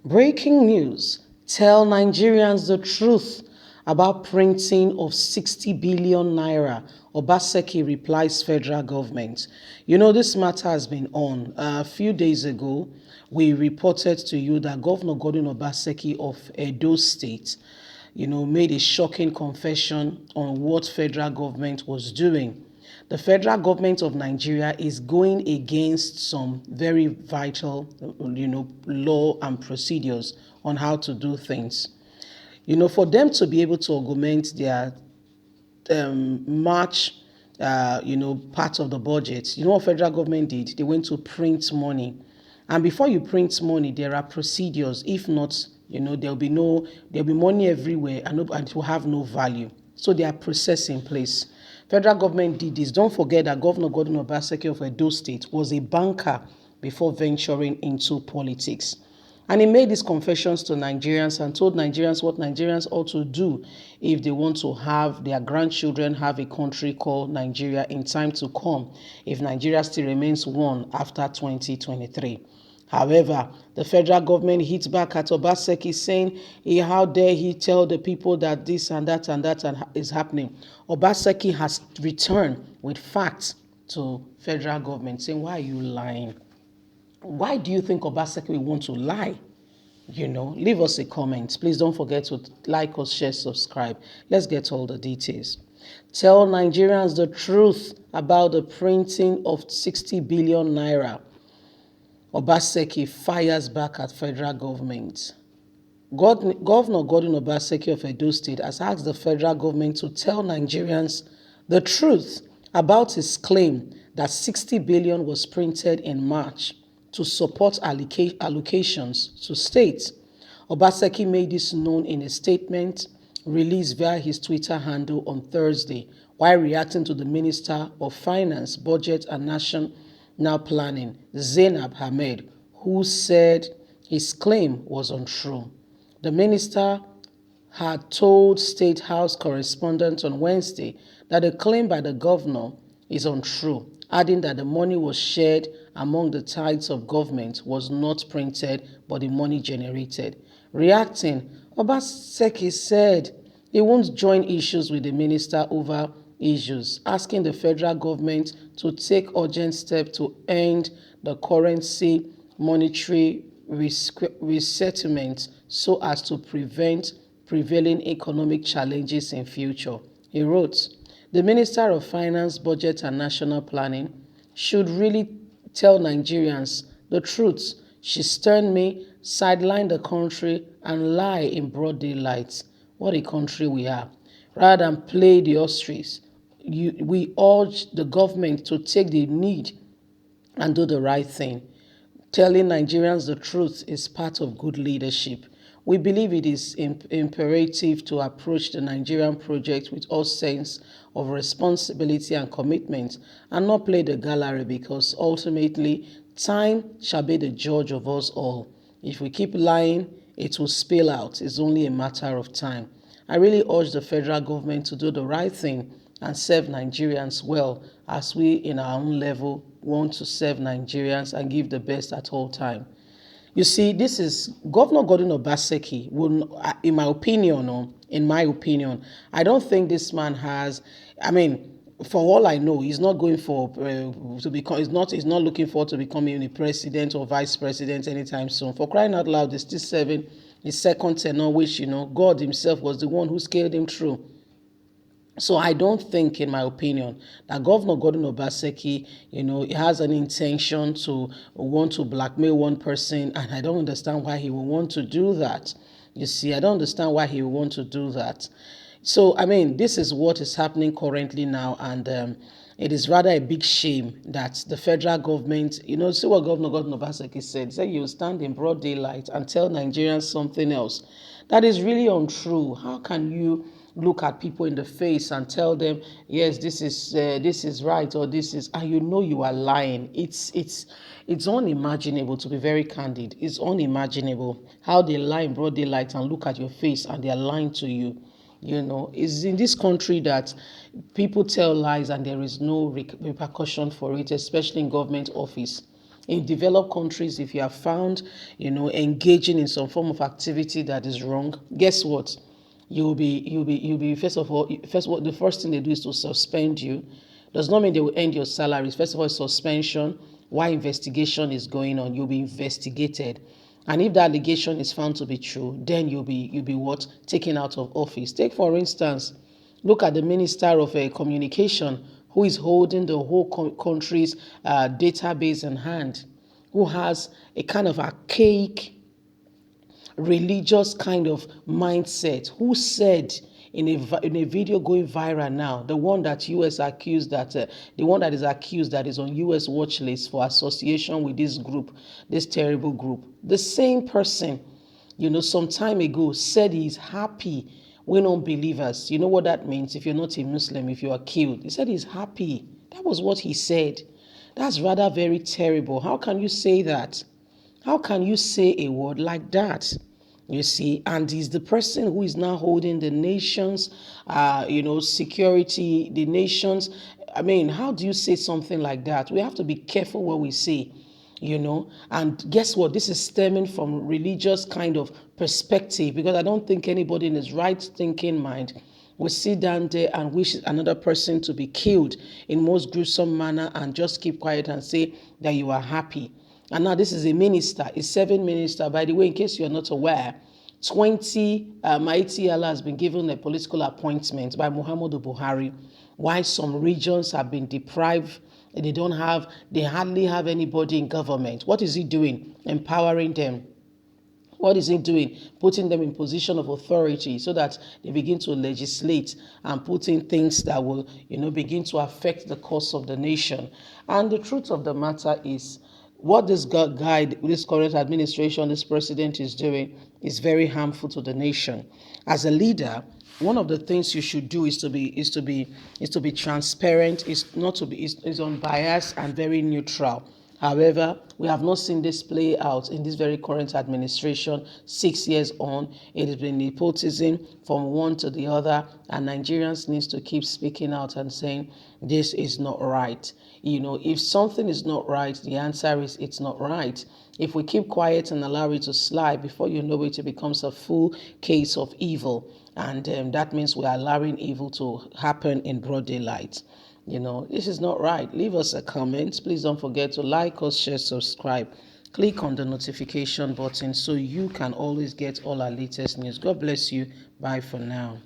Breaking news. Tell Nigerians the truth about printing of 60 billion naira. Obaseki replies federal government. You know, this matter has been on. A few days ago, we reported to you that Governor Gordon Obaseki of Edo State, made a shocking confession on what federal government was doing. The federal government of Nigeria is going against some very vital, law and procedures on how to do things. For them to be able to augment their March, part of the budget, what federal government did? They went to print money. And before you print money, there are procedures. If not, there'll be money everywhere and it will have no value. So there are processes in place. Federal government did this. Don't forget that Governor Gordon Obaseki of Edo State was a banker before venturing into politics. And he made these confessions to Nigerians and told Nigerians what Nigerians ought to do if they want to have their grandchildren have a country called Nigeria in time to come, if Nigeria still remains one after 2023. However, the federal government hit back at Obaseki saying, how dare he tell the people that this and that is happening. Obaseki has returned with facts to federal government saying, why are you lying? Why do you think Obaseki will want to lie? Leave us a comment. Please don't forget to like us, share, subscribe. Let's get all the details. Tell Nigerians the truth about the printing of 60 billion naira. Obaseki fires back at federal government. Governor Gordon Obaseki of Edo State has asked the federal government to tell Nigerians the truth about his claim that 60 billion was printed in March to support allocations to states. Obaseki made this known in a statement released via his Twitter handle on Thursday while reacting to the Minister of Finance, Budget and National Planning, Zainab Ahmed, who said his claim was untrue. The minister had told State House correspondents on Wednesday that the claim by the governor is untrue, adding that the money was shared among the tithes of government was not printed but the money generated. Reacting, Obaseki said he won't join issues with the minister over issues, asking the federal government to take urgent steps to end the currency monetary resettlement so as to prevent prevailing economic challenges in future. He wrote, the Minister of Finance, Budget and National Planning should really tell Nigerians the truth. She sterned me, sideline the country and lie in broad daylight. What a country we are. Rather than play the ostrich, we urge the government to take the lead and do the right thing. Telling Nigerians the truth is part of good leadership. We believe it is imperative to approach the Nigerian project with all sense of responsibility and commitment and not play the gallery, because ultimately time shall be the judge of us all. If we keep lying, it will spill out. It's only a matter of time. I really urge the federal government to do the right thing and serve Nigerians well, as we in our own level want to serve Nigerians and give the best at all time. You see, this is Governor Gordon Obaseki. In my opinion, I don't think this man has. I mean, for all I know, he's not going for to become. He's not looking forward to becoming a president or vice president anytime soon. For crying out loud, he's still serving his second tenure, which God Himself was the one who scaled him through. So I don't think, in my opinion, that Governor Gordon Obaseki, has an intention to want to blackmail one person, and I don't understand why he would want to do that. You see, I don't understand why he would want to do that. So, I mean, this is what is happening currently now, and it is rather a big shame that the federal government, see what Governor Gordon Obaseki said. He said you stand in broad daylight and tell Nigerians something else. That is really untrue. How can you look at people in the face and tell them, yes, this is right, or this is, and you are lying? It's unimaginable, to be very candid. It's unimaginable how they lie in broad daylight and look at your face and they are lying to you. It's in this country that people tell lies and there is no repercussion for it, especially in government office. In developed countries, if you are found, engaging in some form of activity that is wrong, guess what? You'll be first of all, the first thing they do is to suspend you. Does not mean they will end your salaries. First of all, suspension while investigation is going on. You'll be investigated. And if the allegation is found to be true, then you'll be what? Taken out of office. Take for instance, look at the Minister of Communication, who is holding the whole country's database in hand, who has a kind of archaic religious kind of mindset, who said in a video going viral now, the one that is accused that is on US watch list for association with this group, this terrible group. The same person, some time ago said he's happy when unbelievers, you know what that means if you're not a Muslim, if you are killed. He said he's happy. That was what he said. That's rather very terrible. How can you say that? How can you say a word like that? You see, and he's the person who is now holding the nation's, security, the nation's. I mean, how do you say something like that? We have to be careful what we say, And guess what? This is stemming from religious kind of perspective, because I don't think anybody in his right thinking mind will sit down there and wish another person to be killed in most gruesome manner and just keep quiet and say that you are happy. And now this is a minister, a serving minister. By the way, in case you're not aware, 20 Mighty Allah has been given a political appointment by Muhammadu Buhari, while some regions have been deprived. They hardly have anybody in government. What is he doing? Empowering them. What is he doing? Putting them in position of authority so that they begin to legislate and put in things that will, begin to affect the course of the nation. And the truth of the matter is, what this current administration, this president is doing is very harmful to the nation. As a leader, one of the things you should do is to be transparent, is unbiased and very neutral. However, we have not seen this play out in this very current administration. 6 years on, it has been nepotism from one to the other, and Nigerians need to keep speaking out and saying this is not right. If something is not right, the answer is it's not right. If we keep quiet and allow it to slide, before you know it, it becomes a full case of evil, and that means we're allowing evil to happen in broad daylight. This is not right. Leave us a comment. Please don't forget to like us, share, subscribe. Click on the notification button so you can always get all our latest news. God bless you. Bye for now.